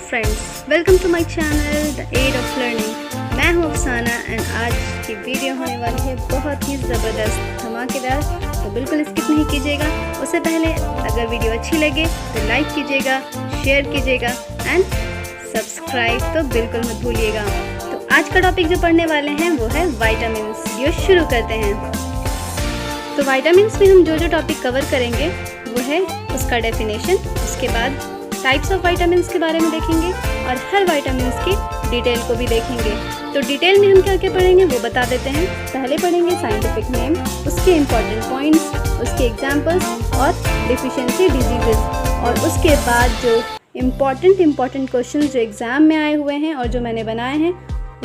Friends, welcome to my channel the aid of learning. मैं हूँ अफसाना एंड आज की वीडियो होने वाली है बहुत ही ज़बरदस्त धमाकेदार, तो बिल्कुल स्किप नहीं कीजिएगा। उससे पहले अगर वीडियो अच्छी लगे तो लाइक कीजिएगा, शेयर कीजिएगा एंड सब्सक्राइब तो बिल्कुल मत भूलिएगा। तो आज का टॉपिक जो पढ़ने वाले हैं वो है वाइटामिन्स। वीडियो शुरू करते हैं। तो वाइटामिन्स में हम जो जो टॉपिक कवर करेंगे वो है उसका डेफिनेशन, उसके बाद टाइप्स ऑफ वाइटामिन्स के बारे में देखेंगे और हर वाइटामिन्स की डिटेल को भी देखेंगे। तो डिटेल में हम क्या क्या पढ़ेंगे वो बता देते हैं। पहले पढ़ेंगे साइंटिफिक नेम, उसके इम्पॉर्टेंट पॉइंट्स, उसके एग्जांपल्स और डिफिशिएंसी डिजीजेस, और उसके बाद जो इम्पॉर्टेंट क्वेश्चंस जो एग्ज़ाम में आए हुए हैं और जो मैंने बनाए हैं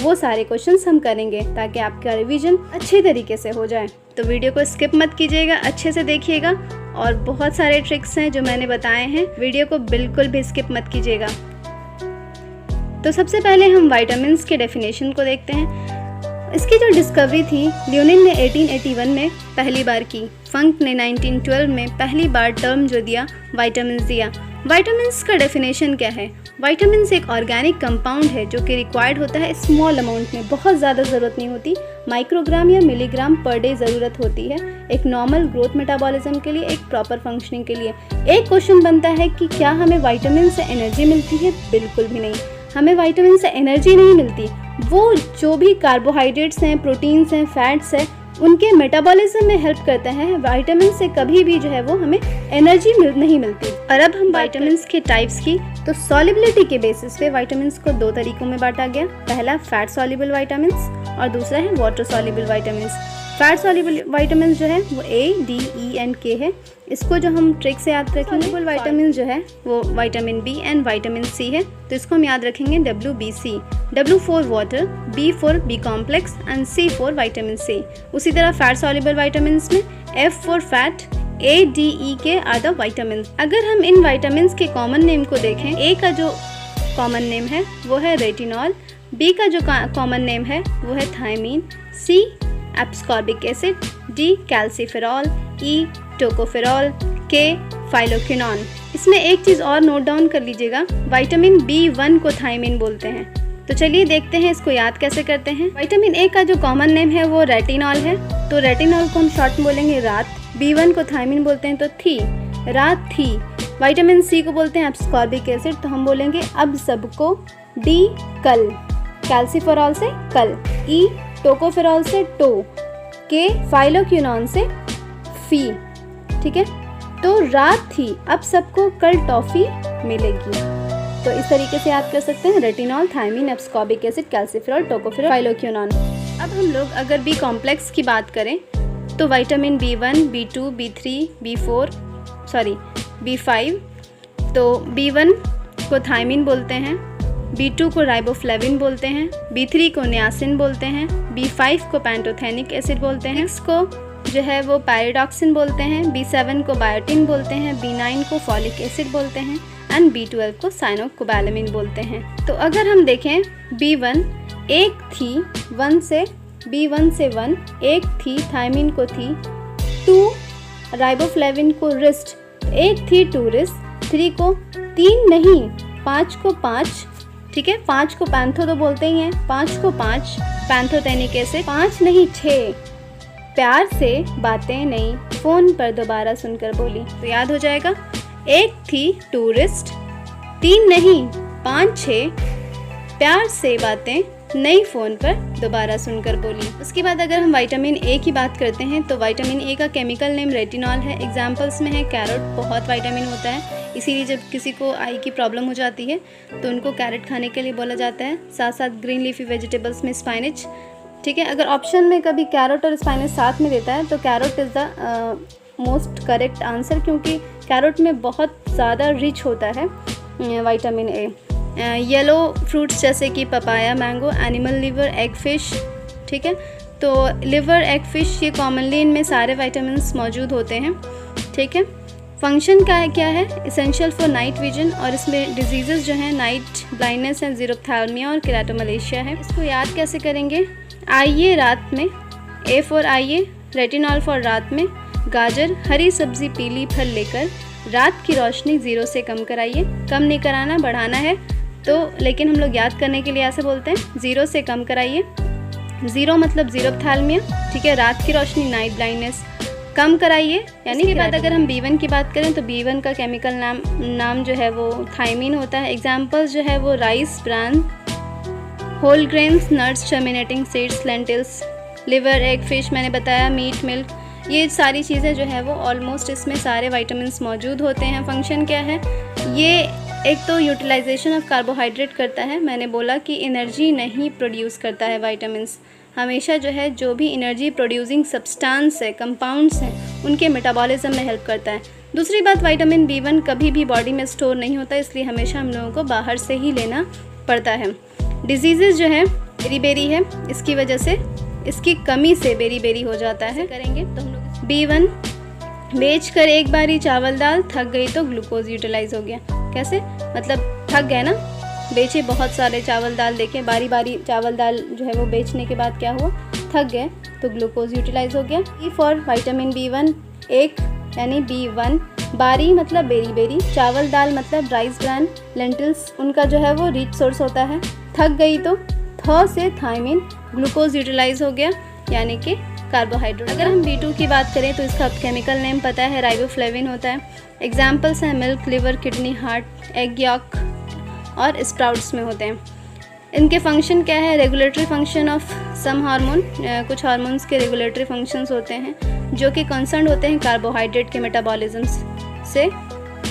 वो सारे क्वेश्चंस हम करेंगे ताकि आपका रिवीजन अच्छे तरीके से हो जाए। तो वीडियो को स्किप मत कीजिएगा, अच्छे से देखिएगा और बहुत सारे ट्रिक्स हैं जो मैंने बताए हैं, वीडियो को बिल्कुल भी स्किप मत कीजिएगा। तो सबसे पहले हम वाइटामिन्स के डेफिनेशन को देखते हैं। इसकी जो डिस्कवरी थी लियोनिन ने 1881 में पहली बार की, फंक ने 1912 में पहली बार टर्म जो दिया वाइटामिन्स दिया। वाइटामिन्स का डेफिनेशन क्या है? वाइटामिन्स एक ऑर्गेनिक कंपाउंड है जो कि रिक्वायर्ड होता है स्मॉल अमाउंट में, बहुत ज़्यादा ज़रूरत नहीं होती, माइक्रोग्राम या मिलीग्राम पर डे ज़रूरत होती है एक नॉर्मल ग्रोथ मेटाबॉलिज्म के लिए, एक प्रॉपर फंक्शनिंग के लिए। एक क्वेश्चन बनता है कि क्या हमें वाइटामिन से एनर्जी मिलती है? बिल्कुल भी नहीं, हमें वाइटामिन से एनर्जी नहीं मिलती। वो जो भी कार्बोहाइड्रेट्स हैं, प्रोटीन्स हैं, फैट्स हैं, उनके मेटाबॉलिज्म में हेल्प करते हैं। विटामिन से कभी भी जो है वो हमें एनर्जी नहीं मिलती। और अब हम विटामिन्स के टाइप्स की, तो सॉल्युबिलिटी के बेसिस पे विटामिन्स को दो तरीकों में बांटा गया। पहला फैट सॉल्युबल विटामिन्स और दूसरा है water soluble vitamins. Fat soluble vitamins जो है वो A, D, E and K है। इसको जो हम ट्रिक से याद रखेंगे, सॉल्युबल विटामिन जो है वो vitamin B and vitamin C है, तो इसको हम याद रखेंगे WBC। W for water, B for B complex and C for vitamin C। उसी तरह फैट सॉल्युबल विटामिन्स में F for fat, A, D, E के आर द विटामिन। अगर हम इन विटामिन्स के कॉमन नेम को देखें, A का जो कॉमन नेम है वो है रेटिनॉल, B का जो कॉमन नेम है वो है thiamine, C ascorbic acid, D calciferol, E tocopherol, K phylloquinone. इसमें एक चीज़ और नोट डाउन कर लीजिएगा, विटामिन B1 को थायमीन बोलते हैं। तो चलिए देखते हैं इसको याद कैसे करते हैं। विटामिन A का जो कॉमन नेम है वो रेटिनॉल है, तो रेटिनॉल को हम शॉर्ट में बोलेंगे रात। B1 को थायमीन बोलते हैं तो थी, रात थी। विटामिन C को बोलते हैं एब्सकॉर्बिक एसिड, तो हम बोलेंगे अब सबको। D कल, कैल्सीफेरॉल से कल, E टोकोफेरॉल से टो, K फाइलोक्विनोन से फी। ठीक है, तो रात थी अब सबको कल टॉफी मिलेगी। तो इस तरीके से याद कर सकते हैं, retinol, thiamine, ascorbic acid, calciferol, tocopherol, phylloquinone. अब हम लोग अगर B कॉम्प्लेक्स की बात करें तो विटामिन B1, B2, B5, तो B1 को थायमीन बोलते हैं, B2 को राइबोफ्लेविन बोलते हैं, B3 को नियासिन बोलते हैं, B5 को पैंटोथेनिक एसिड बोलते हैं, B6 को जो है वो पैराडॉक्सिन बोलते हैं, B7 को बायोटिन बोलते हैं, B9 को फॉलिक एसिड बोलते हैं एंड B12 को साइनोकोबालामिन बोलते हैं। तो अगर हम देखें B1 एक थी, B1 से 1 एक थी, थायमीन को थी, 2 राइबोफ्लेविन को रिस्ट, एक थी 2 रिस्ट, 3 को 3 नहीं 5 को 5, ठीक है, 5 को पैंथो तो बोलते ही हैं, 5 को 5 पैंथोथेनिक एसिड, 5 नहीं 6 प्यार से बातें नहीं फ़ोन पर दोबारा सुनकर बोली। तो याद हो जाएगा, एक थी टूरिस्ट, 3 नहीं 5 6 प्यार से बातें नई फ़ोन पर दोबारा सुनकर बोली। उसके बाद अगर हम विटामिन A की बात करते हैं तो विटामिन A का केमिकल नेम रेटिनॉल है। एग्जांपल्स में है कैरेट, बहुत विटामिन होता है, इसीलिए जब किसी को आई की प्रॉब्लम हो जाती है तो उनको कैरेट खाने के लिए बोला जाता है। साथ साथ ग्रीन लीफी वेजिटेबल्स में स्पाइनच। ठीक है, अगर ऑप्शन में कभी कैरेट और स्पाइनच साथ में देता है तो carrot is the most correct answer, क्योंकि कैरेट में बहुत ज़्यादा रिच होता है विटामिन A। येलो फ्रूट्स जैसे कि papaya, mango, animal liver, egg fish. ठीक है, तो लिवर, एग फिश ये कॉमनली इनमें सारे विटामिन्स मौजूद होते हैं। ठीक है, फंक्शन क्या है? इसेंशियल फॉर नाइट विजन, और इसमें डिजीज़ेस जो हैं नाइट ब्लाइंडनेस है, जीरोप्थैल्मिया और केराटोमलेशिया है। इसको याद कैसे करेंगे? आइए रात में, A फॉर आइए, रेटिनॉल फॉर रात में, गाजर, हरी सब्जी, पीली फल लेकर रात की रोशनी 0 से कम कराइए। कम नहीं कराना, बढ़ाना है। तो लेकिन हम लोग याद करने के लिए ऐसे बोलते हैं 0 से कम कराइए। 0 मतलब ज़ीरोप्थैल्मिया, ठीक है, रात की रोशनी, नाइट ब्लाइंडनेस, कम कराइए। यानी के बाद अगर हम B1 की बात करें तो B1 का केमिकल नाम जो है वो थायमीन होता है। एग्जांपल्स जो है वो rice bran, whole grains, nuts, germinating seeds, lentils, liver, egg, fish मैंने बताया, मीट, मिल्क, ये सारी चीज़ें जो है वो ऑलमोस्ट इसमें सारे विटामिन्स मौजूद होते हैं। फंक्शन क्या है, ये एक तो यूटिलाइजेशन ऑफ कार्बोहाइड्रेट करता है। मैंने बोला कि एनर्जी नहीं प्रोड्यूस करता है विटामिन्स, हमेशा जो है जो भी एनर्जी प्रोड्यूसिंग सब्सटेंस है, कंपाउंड्स हैं, उनके मेटाबॉलिज्म में हेल्प करता है। दूसरी बात, विटामिन B1 कभी भी बॉडी में स्टोर नहीं होता, इसलिए हमेशा हम लोगों को बाहर से ही लेना पड़ता है। डिजीज़ेज़ जो है बेरी है, इसकी वजह से, इसकी कमी से बेरी हो जाता है। करेंगे तो हम लोग B1 बेच कर एक बारी चावल दाल, थक गई तो ग्लूकोज यूटिलाइज हो गया। कैसे, मतलब थक गए ना, बेचे बहुत सारे चावल दाल, देखे बारी बारी चावल दाल जो है वो बेचने के बाद क्या हुआ, थक गए तो ग्लूकोज यूटिलाइज हो गया। ई फॉर विटामिन B1 एक, यानी B1, बारी मतलब बेरी, चावल दाल मतलब राइस ब्रान, लेंटिल्स उनका जो है वो रिच सोर्स होता है। थक गई तो थ से थायमीन, ग्लूकोज यूटिलाइज हो गया, यानी कि कार्बोहाइड्रेट। अगर हम B2 की बात करें तो इसका केमिकल नेम पता है, राइबोफ्लेविन होता है। एग्जाम्पल्स हैं milk, liver, kidney, heart, egg yolk और स्प्राउट्स में होते हैं। इनके फंक्शन क्या है, regulatory function of some hormone, कुछ हार्मोन्स के रेगुलेटरी फंक्शंस होते हैं जो कि कंसर्न होते हैं कार्बोहाइड्रेट के मेटाबॉलिज्म से।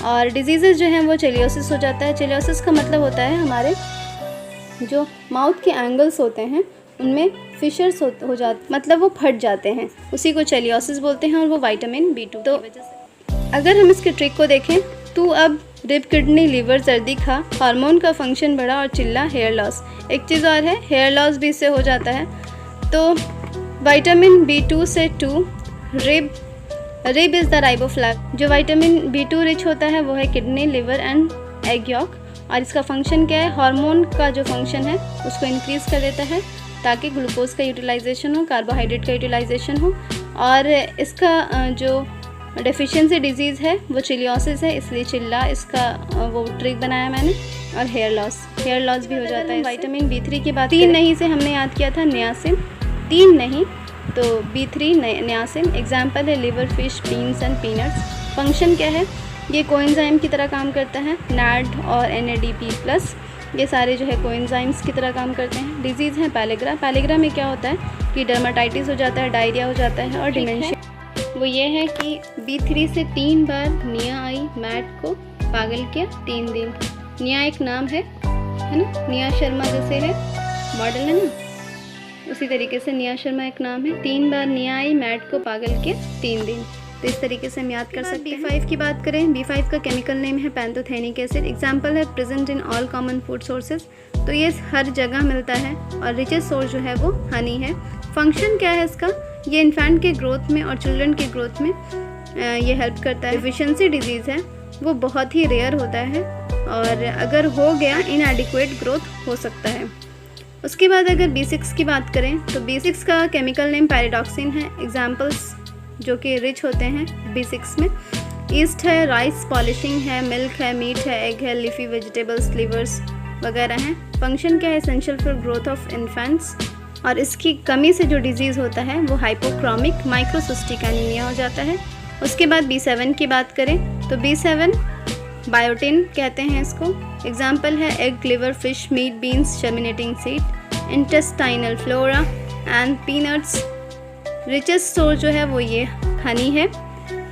और डिजीज़ेज जो हैं वो चेलियोसिस हो जाता है। चेलियोसिस का मतलब होता है हमारे जो माउथ के एंगल्स होते हैं उनमें फिशर्स हो जाते, मतलब वो फट जाते हैं, उसी को चेलियोसिस बोलते हैं, और वो विटामिन B2 की वजह से। अगर हम इसके ट्रिक को देखें तो अब रिब, किडनी, लिवर, जर्दी खा, हार्मोन का फंक्शन बढ़ा और चिल्ला, हेयर लॉस। एक चीज़ और है, हेयर लॉस भी इससे हो जाता है। तो विटामिन B2 से 2, रिब इज़ द राइबोफ्लेविन। जो विटामिन B2 रिच होता है वो है kidney, liver and egg yolk, और इसका फंक्शन क्या है, हार्मोन का जो फंक्शन है उसको इंक्रीज़ कर देता है ताकि ग्लूकोज का यूटिलाइजेशन हो, कार्बोहाइड्रेट का यूटिलाइजेशन हो। और इसका जो डेफिशिएंसी डिजीज़ है वो चिलियोसिस है, इसलिए चिल्ला इसका वो ट्रिक बनाया मैंने। और हेयर लॉस भी हो जाता है। विटामिन B3 की बात 3 नहीं से हमने याद किया था नियासिन, 3 नहीं तो B3 नियासिन। एग्जाम्पल है liver, fish, beans and peanuts. Function क्या है, ये कोएंजाइम की तरह काम करता है। NAD और NADP+, ये सारे जो है कोएंजाइम्स की तरह काम करते हैं। डिजीज़ है पैलिग्रा में क्या होता है कि डर्माटाइटिस हो जाता है, डायरिया हो जाता है और डिमेंशिया। वो ये है कि B3 से 3 बार निया आई, मैट को पागल किया 3 दिन। निया एक नाम है ना, निया शर्मा जैसे है, मॉडल है ना, उसी तरीके से निया शर्मा एक नाम है। 3 बार निया आई, मैट को पागल किया 3 दिन। तो इस तरीके से हम याद कर सकते हैं। B5 की बात करें, B5 का केमिकल नेम है पैंथोथेनिक एसिड। एग्जाम्पल है present in all common food sources, तो ये हर जगह मिलता है। और रिचेस्ट सोर्स जो है वो हनी है। फंक्शन क्या है इसका, ये इन्फेंट के ग्रोथ में और चिल्ड्रन के ग्रोथ में ये हेल्प करता है। डिफिशिएंसी डिजीज़ है वो बहुत ही रेयर होता है, और अगर हो गया इनएडिक्वेट ग्रोथ हो सकता है। उसके बाद अगर B6 की बात करें तो B6 का केमिकल नेम पैराडॉक्सिन है। एग्जाम्पल्स जो कि रिच होते हैं B6 में, ईस्ट है, राइस पॉलिशिंग है, मिल्क है, मीट है, एग है, लीफी वेजिटेबल्स, लिवर्स वगैरह हैं। फंक्शन क्या है, essential for growth of infants, और इसकी कमी से जो डिजीज़ होता है वो हाइपोक्रोमिक माइक्रोसिस्टिक एनीमिया हो जाता है। उसके बाद B7 की बात करें तो B7 बायोटिन कहते हैं इसको। एग्जाम्पल है egg, liver, fish, meat, beans, germinating seed, intestinal flora and peanuts. Richest source जो है वो ये हनी है।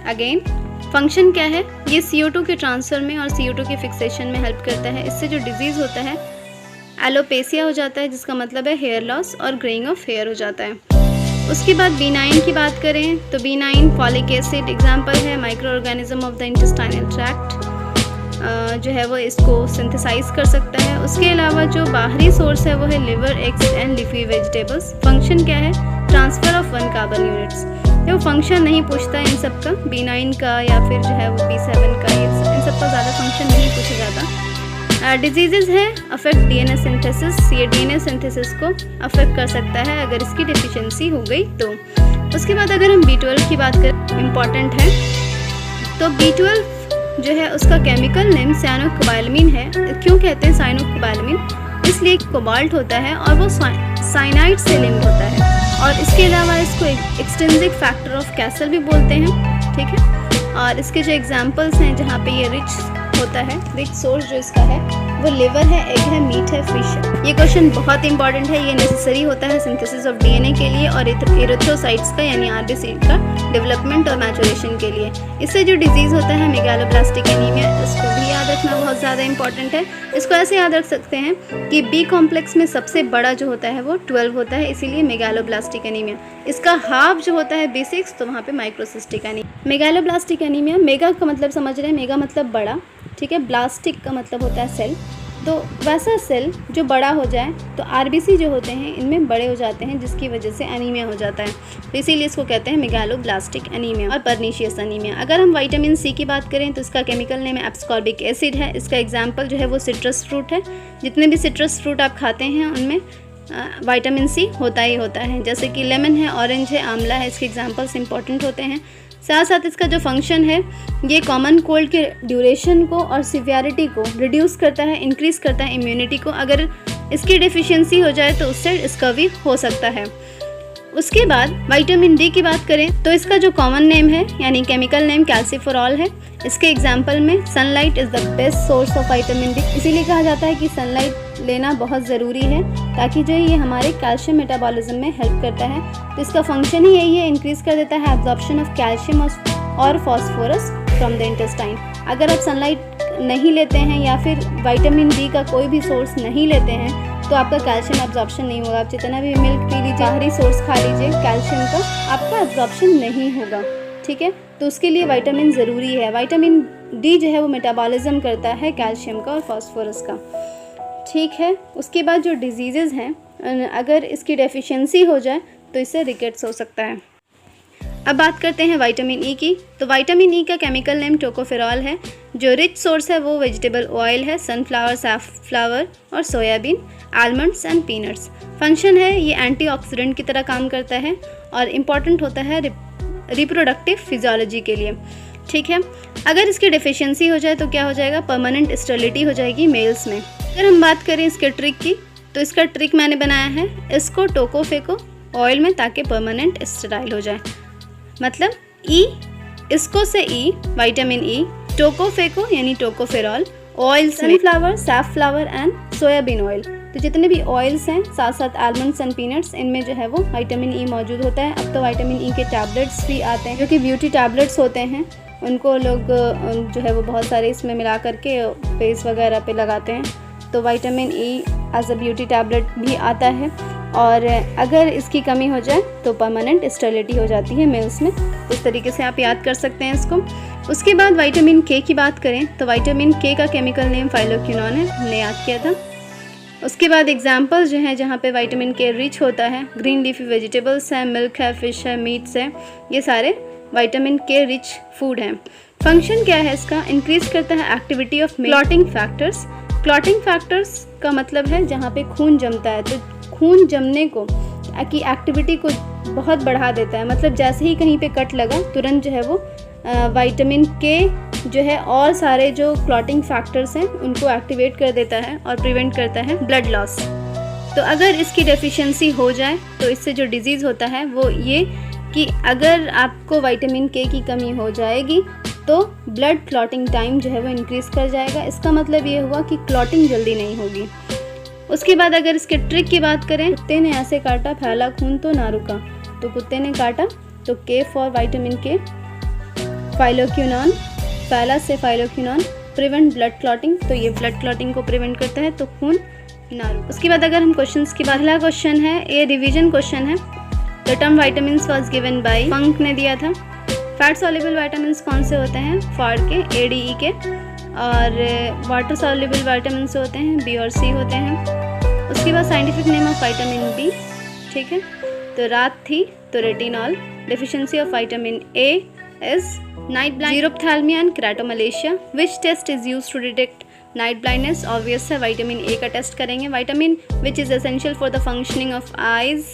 अगेन फंक्शन क्या है, ये CO2 के ट्रांसफ़र में और CO2 के फिक्सेशन में हेल्प करता है। इससे जो डिजीज़ होता है एलोपेसिया हो जाता है, जिसका मतलब है हेयर लॉस, और ग्रेइंग ऑफ हेयर हो जाता है। उसके बाद B9 की बात करें तो B9 फॉलिक एसिड। एग्जाम्पल है micro organism of the intestinal tract, जो है वो इसको सिंथेसाइज कर सकता है। उसके अलावा जो बाहरी सोर्स है वो है liver, eggs and leafy vegetables. Function क्या है, ट्रांसफ़र ऑफ 1 कार्बन यूनिट्स। वो फंक्शन नहीं पूछता इन सब का, B9 का या फिर जो है वो B7 का, इन सब का ज़्यादा फंक्शन नहीं पूछा जाता। डिजीज़ है अफेक्ट DNA सिंथेसिस, ये DNA सिंथेसिस को अफेक्ट कर सकता है अगर इसकी डिफिशिएंसी हो गई तो। उसके बाद अगर हम B12 की बात करें, इम्पॉर्टेंट है, तो B12 जो है उसका केमिकल नेम साइनोकोबालामीन है। क्यों कहते हैं साइनोकोबालामीन? इसलिए कोबाल्ट होता है और वो साइनाइड से लिंक होता है, और इसके अलावा इसको एक्सट्रिंसिक फैक्टर ऑफ कैसल भी बोलते हैं, ठीक है। और इसके जो एग्जांपल्स हैं जहाँ पे ये रिच होता है, रिच सोर्स जो इसका है वो लिवर है, एग है, मीट है, फिश है। ये क्वेश्चन बहुत इंपॉर्टेंट है, ये नेसेसरी होता है सिंथेसिस ऑफ डीएनए के लिए और एरिथ्रोसाइट्स का यानी आरबीसी का डेवलपमेंट और मैचुरेशन के लिए। इससे जो डिजीज़ होता है मेगालोब्लास्टिक एनीमिया, इसको भी याद रखना बहुत ज़्यादा इंपॉर्टेंट है। इसको ऐसे याद रख सकते हैं कि बी कॉम्प्लेक्स में सबसे बड़ा जो होता है वो 12 होता है, इसीलिए मेगालोब्लास्टिक एनीमिया। इसका हाफ जो होता है B6, तो वहाँ पे माइक्रोसिस्टिक एनीमिया। मेगालोब्लास्टिक एनीमिया, मेगा का मतलब समझ रहे हैं, मेगा मतलब बड़ा, ठीक है। ब्लास्टिक का मतलब होता है सेल, तो वैसा सेल जो बड़ा हो जाए तो आरबीसी जो होते हैं इनमें बड़े हो जाते हैं, जिसकी वजह से एनीमिया हो जाता है। तो इसीलिए इसको कहते हैं मेगालोब्लास्टिक एनीमिया और परनीशियस एनीमिया। अगर हम विटामिन सी की बात करें तो इसका केमिकल नेम एब्सकॉर्बिक एसिड है। इसका एग्जाम्पल जो है वो सिट्रस फ्रूट है। जितने भी सिट्रस फ्रूट आप खाते हैं उनमें विटामिन सी होता ही होता है, जैसे कि लेमन है, ऑरेंज है, आंवला है। इसके एग्जाम्पल्स इंपॉर्टेंट होते हैं। साथ साथ इसका जो फंक्शन है ये कॉमन कोल्ड के ड्यूरेशन को और सिवियरिटी को रिड्यूस करता है, इंक्रीज़ करता है इम्यूनिटी को। अगर इसकी डेफिशिएंसी हो जाए तो उससे इसका भी हो सकता है। उसके बाद विटामिन डी की बात करें तो इसका जो कॉमन नेम है यानी केमिकल नेम कैल्सिफेरॉल है। इसके एग्जाम्पल में sunlight is the best source of vitamin D. इसीलिए कहा जाता है कि सनलाइट लेना बहुत ज़रूरी है ताकि जो है ये हमारे कैल्शियम मेटाबॉलिज्म में हेल्प करता है। तो इसका फंक्शन ही यही है, इंक्रीज़ कर देता है एब्जॉर्प्शन ऑफ कैल्शियम और फॉस्फोरस फ्रॉम द इंटेस्टाइन। अगर आप सनलाइट नहीं लेते हैं या फिर विटामिन डी का कोई भी सोर्स नहीं लेते हैं तो आपका कैल्शियम एब्जॉर्प्शन नहीं होगा। आप जितना भी मिल्क पी लीजिए, बाहरी सोर्स खा लीजिए, कैल्शियम का आपका एब्जॉर्प्शन नहीं होगा, ठीक है। तो उसके लिए विटामिन ज़रूरी है। विटामिन डी जो है वो मेटाबॉलिज्म करता है कैल्शियम का और फास्फोरस का, ठीक है। उसके बाद जो डिजीज़ेज़ हैं, अगर इसकी डेफिशिएंसी हो जाए तो इससे रिकेट्स हो सकता है। अब बात करते हैं विटामिन ई की। तो विटामिन ई का केमिकल नेम टोकोफेरॉल है। जो रिच सोर्स है वो वेजिटेबल ऑयल है, सनफ्लावर, सैफफ्लावर और soybean, almonds and peanuts. Function है ये एंटीऑक्सीडेंट की तरह काम करता है और इम्पॉर्टेंट होता है रिप्रोडक्टिव फिजियोलॉजी के लिए, ठीक है। अगर इसकी डेफिशिएंसी हो जाए तो क्या हो जाएगा? परमानेंट स्टेरिलिटी हो जाएगी मेल्स में। अगर हम बात करें इसके ट्रिक की तो इसका ट्रिक मैंने बनाया है, इसको टोको फेंको ऑयल में ताकि परमानेंट स्टेराइल हो जाए। मतलब ई, इसको से ई, विटामिन ई, टोको फेंको यानी टोकोफेरॉल, ऑयल्स में सनफ्लावर, सैफफ्लावर एंड सोयाबीन ऑयल। तो जितने भी ऑयल्स हैं, साथ साथ आलमंड्स एंड पीनट्स, इनमें जो है वो विटामिन ई मौजूद होता है। अब तो विटामिन ई के टैबलेट्स भी आते हैं जो कि ब्यूटी टैबलेट्स होते हैं, उनको लोग जो है वो बहुत सारे इसमें मिला करके फेस वगैरह पे लगाते हैं। तो vitamin E as a beauty tablet भी आता है और अगर इसकी कमी हो जाए तो परमानेंट स्टेरिलिटी हो जाती है मेल्स में। इस तरीके से आप याद कर सकते हैं इसको। उसके बाद विटामिन के की बात करें तो विटामिन के का केमिकल नेम फाइलोक्विनोन है, हमने याद किया था। उसके बाद एग्जांपल्स जो हैं जहाँ पे विटामिन के रिच होता है, ग्रीन लीफी वेजिटेबल्स हैं, मिल्क है, फिश है, मीट्स है, ये सारे विटामिन के रिच फूड हैं। फंक्शन क्या है इसका? इंक्रीज करता है activity of clotting factors. Clotting factors का मतलब है जहाँ पे खून जमता है, तो खून जमने को की एक्टिविटी को बहुत बढ़ा देता है। मतलब जैसे ही कहीं पे कट लगा तुरंत जो है वो विटामिन के जो है और सारे जो क्लॉटिंग फैक्टर्स हैं उनको एक्टिवेट कर देता है और प्रिवेंट करता है ब्लड लॉस। तो अगर इसकी डेफिशिएंसी हो जाए तो इससे जो डिजीज़ होता है वो ये कि अगर आपको विटामिन के की कमी हो जाएगी तो ब्लड क्लॉटिंग टाइम जो है वो इंक्रीज़ कर जाएगा। इसका मतलब ये हुआ कि क्लॉटिंग जल्दी नहीं होगी। उसके बाद अगर इसके ट्रिक की बात करें, कुत्ते ने ऐसे काटा, फैला खून तो ना रुका। तो कुत्ते ने काटा तो के फॉर विटामिन के, फाइलोक्विनोन, फैला से फाइलोक्विनोन, प्रिवेंट ब्लड क्लॉटिंग, तो ये ब्लड क्लॉटिंग को प्रिवेंट करता है, तो खून ना रुका। उसके बाद अगर हम क्वेश्चंस की पहला क्वेश्चन है, ये रिवीजन क्वेश्चन है। The term vitamins was given by Funk ने दिया था। फैट सॉल्युबल विटामिन्स कौन से होते हैं? फॉड के, ADE के, और वाटर सॉल्युबल विटामिन्स होते हैं, B और C होते हैं। उसके बाद scientific name of vitamin B, ठीक है। तो रात थी तो retinol. Deficiency of vitamin A is night blind, xerophthalmia and keratomalacia. Which test is used to detect night blindness? Obvious है विटामिन A का टेस्ट करेंगे। Vitamin which is essential for the functioning of eyes,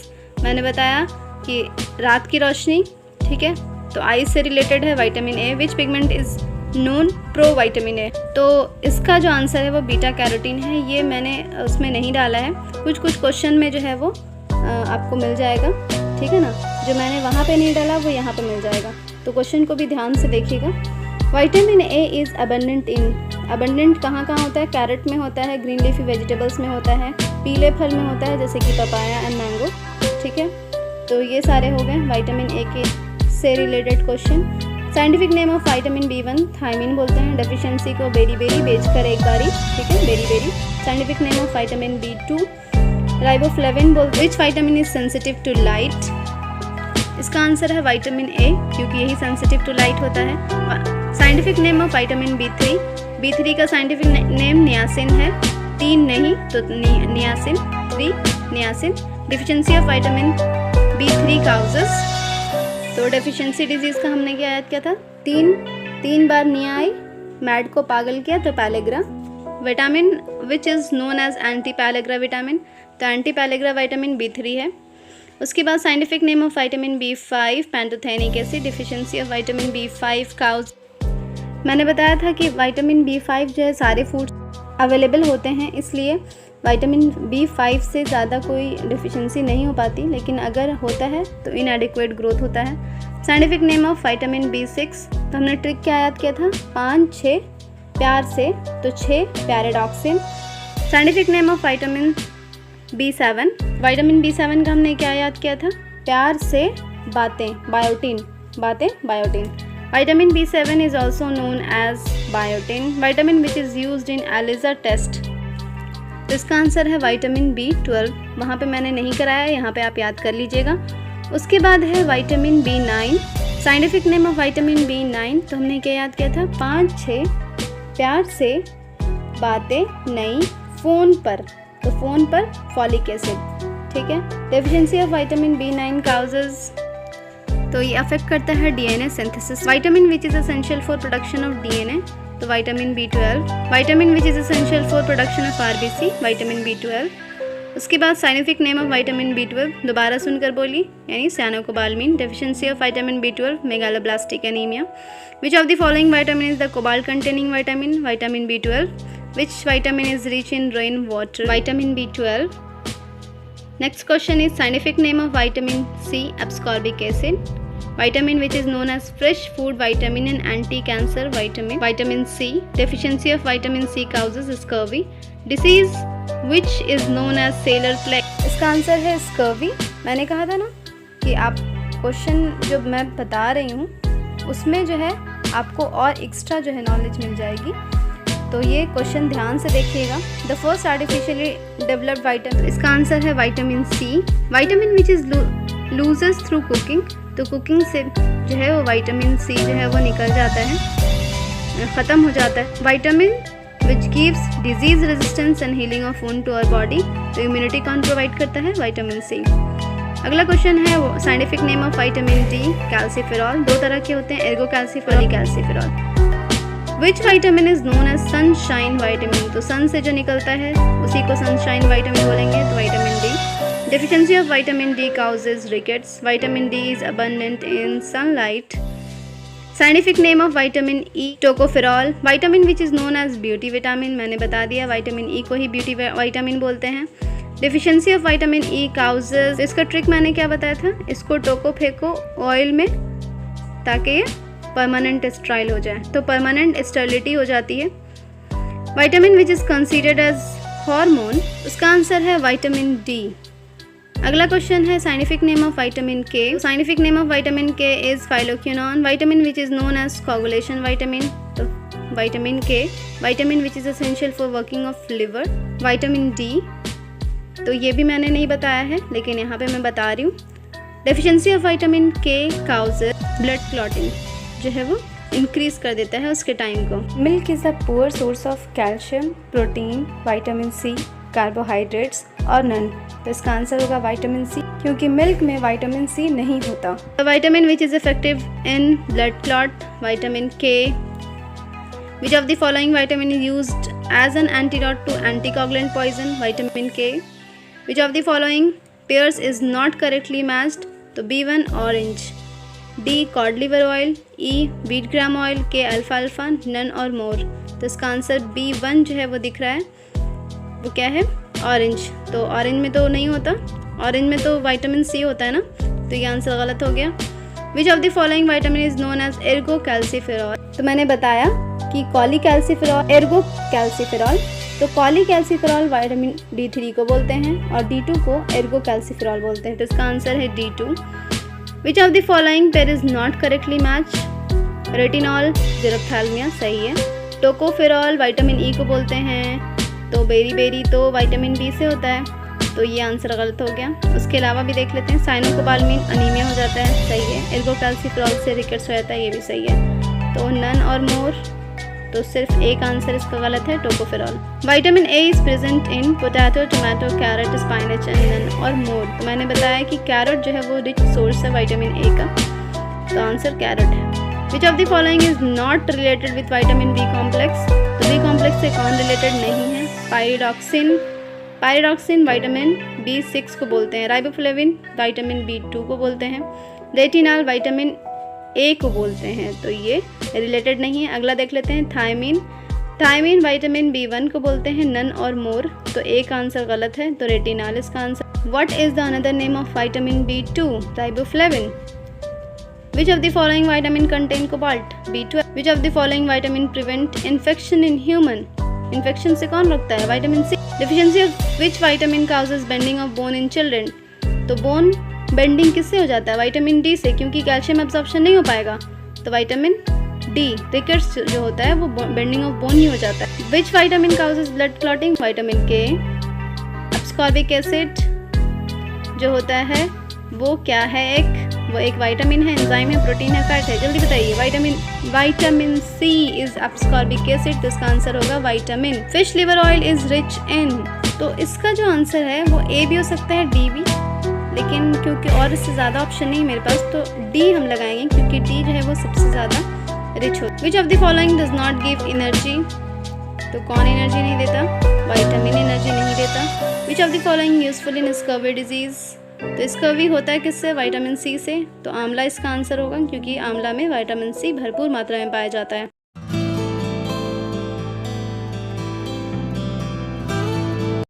मैंने बताया कि रात की रोशनी, ठीक है। तो आइज से रिलेटेड है vitamin A। Which pigment is non pro vitamin A. तो इसका जो आंसर है वो बीटा कैरोटीन है। ये मैंने उसमें नहीं डाला है, कुछ क्वेश्चन में जो है वो आपको मिल जाएगा, ठीक है ना। जो मैंने वहाँ पे नहीं डाला वो यहाँ पे मिल जाएगा, तो क्वेश्चन को भी ध्यान से देखिएगा। Vitamin A is abundant in, abundant कहाँ होता है? कैरेट में होता है, ग्रीन लीफी वेजिटेबल्स में होता है, पीले फल में होता है जैसे कि पपाया एंड मैंगो, ठीक है। तो ये सारे हो गए विटामिन ए के से related question. Scientific name of vitamin B1 thiamine बोलते हैं। डेफिशिएंसी को बेरी बेरी बेच कर एक बारी, ठीक है, beriberi. Scientific name of vitamin B2 riboflavin बोलते हैं। Which vitamin is sensitive to light? इसका आंसर है विटामिन ए, क्योंकि यही सेंसिटिव टू लाइट होता है। Scientific name of vitamin B3 का साइंटिफिक नेम नियासिन है, 3 नहीं तो niacin, 3 niacin. Deficiency of vitamin B3 causes, तो डेफिशिएंसी डिजीज़ का हमने क्या याद किया था? तीन बार निया आई, मैड को पागल किया तो pellagra. Vitamin which is known as anti pellagra vitamin, तो एंटी पैलेग्रा विटामिन B3 है। उसके बाद scientific name of vitamin B5 pantothenic acid. Deficiency of vitamin B5 causes, मैंने बताया था कि विटामिन B5 जो है सारे फूड अवेलेबल होते हैं, इसलिए विटामिन B5 से ज़्यादा कोई डिफिशिएंसी नहीं हो पाती, लेकिन अगर होता है तो इनएडिक्वेट ग्रोथ होता है। Scientific name of vitamin B6, तो हमने ट्रिक क्या याद किया था? 5 6 प्यार से, तो 6 pyridoxine. Scientific name of vitamin B7, vitamin B7 का हमने क्या याद किया था? प्यार से बातें, बायोटिन, बातें biotin. Vitamin B7 is also known as biotin. Vitamin which is used in ELISA test, तो इसका आंसर है विटामिन B12। वहाँ पे मैंने नहीं कराया, यहाँ पे आप याद कर लीजिएगा। उसके बाद है vitamin B9। Scientific name of vitamin B9, तो हमने क्या याद किया था? 5 6 प्यार से बातें नहीं फ़ोन पर, तो फ़ोन पर फॉलिक एसिड, ठीक है। Deficiency of vitamin B9 causes, तो ये अफेक्ट करता है DNA synthesis. Vitamin which is essential for production of DNA, तो vitamin B12। Vitamin which is essential for production of RBC, vitamin B12। उसके बाद scientific name of vitamin B12 दोबारा सुनकर बोली, यानी cyanocobalamin. Deficiency of vitamin B12 megaloblastic anaemia. Which of the following vitamin is the cobalt containing vitamin? Vitamin B12। Which vitamin is rich in rain water? Vitamin B12। Next question is scientific name of vitamin C ascorbic acid. Vitamin which is known as fresh food vitamin and anti-cancer vitamin. Vitamin C. Deficiency of vitamin C causes scurvy. Disease which is known as sailor plague. इसका answer है scurvy। मैंने कहा था ना कि आप question जो मैं बता रही हूँ उसमें जो है आपको और एक्स्ट्रा जो है नॉलेज मिल जाएगी, तो ये क्वेश्चन ध्यान से देखिएगा। The first artificially developed vitamin, इसका आंसर है vitamin C। Vitamin which is loses through cooking, तो कुकिंग से जो है वो विटामिन C जो है वो निकल जाता है, ख़त्म हो जाता है। Vitamin which gives disease resistance and healing of wound to our body, तो इम्यूनिटी कौन प्रोवाइड करता है? Vitamin C। अगला क्वेश्चन है वो scientific name of vitamin D calciferol. 2 तरह के होते हैं, ergo calciferol, calciferol. Which vitamin is known as sunshine vitamin, तो सन से जो निकलता है उसी को सनशाइन विटामिन बोलेंगे, तो vitamin D। Deficiency of vitamin D causes rickets. Vitamin D is abundant in sunlight. Scientific name of vitamin E tocopherol. Vitamin which is known as beauty vitamin, मैंने बता दिया vitamin E को ही beauty vitamin बोलते हैं। Deficiency of vitamin E causes, इसका trick मैंने क्या बताया था? इसको टोको फेंको ऑयल में ताकि ये परमानेंट स्टेराइल हो जाए, तो परमानेंट स्टेरिलिटी हो जाती है। Vitamin which is considered as hormone, उसका आंसर है vitamin D। अगला क्वेश्चन है scientific name of vitamin K। Scientific name of vitamin K is phylloquinone. Vitamin which is known as coagulation vitamin, तो vitamin K। Vitamin which is essential for working of liver, vitamin D। तो ये भी मैंने नहीं बताया है, लेकिन यहाँ पे मैं बता रही हूँ। Deficiency of vitamin K causes blood clotting, जो है वो इंक्रीज कर देता है उसके टाइम को। Milk is a poor source of calcium, protein, vitamin C, carbohydrates और नन, तो इसका आंसर होगा विटामिन C, क्योंकि मिल्क में विटामिन C नहीं होता। Vitamin which is effective in blood clot, vitamin K। Which of the following vitamin is used as an antidote to anticoagulant poison, vitamin K। Which of the following pairs is not correctly matched, तो B1 orange. D cod liver oil, ई wheat gram oil, के alpha alpha, none और more. तो इसका answer B1 जो है वो दिख रहा है, वो क्या है, ऑरेंज। तो ऑरेंज में तो नहीं होता, ऑरेंज में तो विटामिन सी होता है ना, तो ये आंसर गलत हो गया। Which of the following vitamin is known as ergo calciferol. तो मैंने बताया कि कॉली कैल्सीफेरॉल, एर्गो कैल्सीफेरॉल। तो कॉली कैल्सीफेरॉल विटामिन D3 को बोलते हैं और D2 को एर्गो कैल्सीफेरॉल बोलते हैं। तो इसका आंसर है D2। Which of the following pair is not correctly match, retinol, xerophthalmia, सही है। टोकोफेरॉल विटामिन ई को बोलते हैं, तो बेरी तो विटामिन बी से होता है, तो ये आंसर गलत हो गया। उसके अलावा भी देख लेते हैं, साइनोकोबालामिन अनीमिया हो जाता है, सही है। एर्गो कैल्सीफेरॉल से रिकेट्स हो जाता है, ये भी सही है। तो नन और मोर, तो सिर्फ एक आंसर इसका गलत है, tocopherol. Vitamin A is present in potato, tomato, carrot, spinach and none और मोर। तो मैंने बताया कि कैरेट जो है वो रिच सोर्स है विटामिन ए का, तो आंसर कैरेट है। Which of the following is not related with vitamin B complex. तो बी कॉम्प्लेक्स से कौन रिलेटेड नहीं है, पायरिडॉक्सिन विटामिन B6 को बोलते हैं, राइबोफ्लेविन विटामिन B2 को बोलते हैं, रेटिनॉल विटामिन ए को बोलते हैं, तो ये रिलेटेड नहीं है। अगला देख लेते हैं, थायमीन विटामिन B1 को बोलते हैं, नन और मोर, तो एक आंसर गलत है, तो रेटिनॉल इसका answer. What is the another name of vitamin B2, riboflavin. Which of the following vitamin contain cobalt, B12। Which of the following vitamin prevent infection in human, infection से कौन रोकता है, vitamin C. Deficiency of which vitamin causes bending of bone in children. तो bone bending किससे हो जाता है, vitamin D से, क्योंकि कैल्शियम एब्जॉर्प्शन नहीं हो पाएगा, तो विटामिन डी। रिकेट्स जो होता है वो बेंडिंग ऑफ बोन ही हो जाता है। विच vitamin causes blood clotting, vitamin के। एब्सकॉर्बिक एसिड जो होता है वो क्या है, वो एक विटामिन है, एंजाइम है, प्रोटीन है, फैट है, जल्दी बताइए। विटामिन सी इज एब्सकॉर्बिक एसिड, तो इसका आंसर होगा vitamin. Fish liver oil is rich इन, तो इसका जो आंसर है वो ए भी हो सकता है, डी भी, लेकिन क्योंकि और इससे ज़्यादा ऑप्शन नहीं मेरे पास, तो डी हम लगाएंगे, क्योंकि डी जो है वो सबसे ज़्यादा रिच होता है। Which of the following does not give energy. तो कौन एनर्जी नहीं देता, विटामिन एनर्जी नहीं देता। विच of the following useful in scurvy disease. तो स्कर्वी होता है किससे, विटामिन सी से, तो आंवला इसका आंसर होगा, क्योंकि आंवला में विटामिन सी भरपूर मात्रा में पाया जाता है।